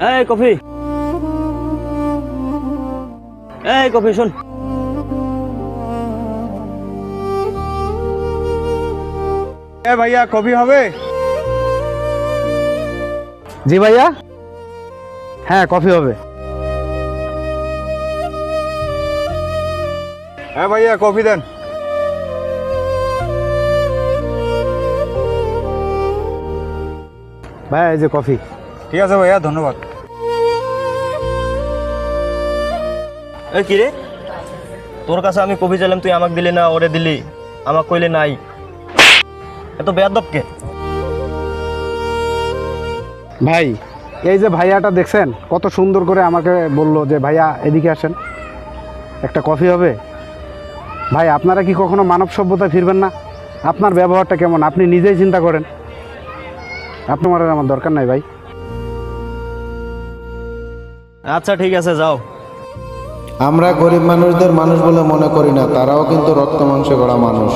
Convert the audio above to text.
এই কফি, এই কফি শোন। ভাইয়া কফি হবে? জি ভাইয়া, হ্যাঁ কফি হবে। হ্যাঁ ভাইয়া কফি দেন। ভাইয়া এই যে কফি। ঠিক আছে ভাইয়া, ধন্যবাদ। এই কি রে, তোর কাছে আমি কফি চাইলাম, তুই আমাকে দিলি না, ওরে দিলি, আমাকে কইলে নাই। এত বেয়াদব কে? ভাই এই যে ভাইয়াটা দেখছেন কত সুন্দর করে আমাকে বললো যে ভাইয়া এদিকে আসেন, একটা কফি হবে। ভাই আপনারা কি কখনো মানব সভ্যতায় ফিরবেন না? আপনার ব্যবহারটা কেমন আপনি নিজেই চিন্তা করেন। আপনার আমার দরকার নাই ভাই। আচ্ছা ঠিক আছে, যাও। আমরা গরিব মানুষদের মানুষ বলে মনে করি না, তারাও কিন্তু রক্ত মাংসে গড়া মানুষ।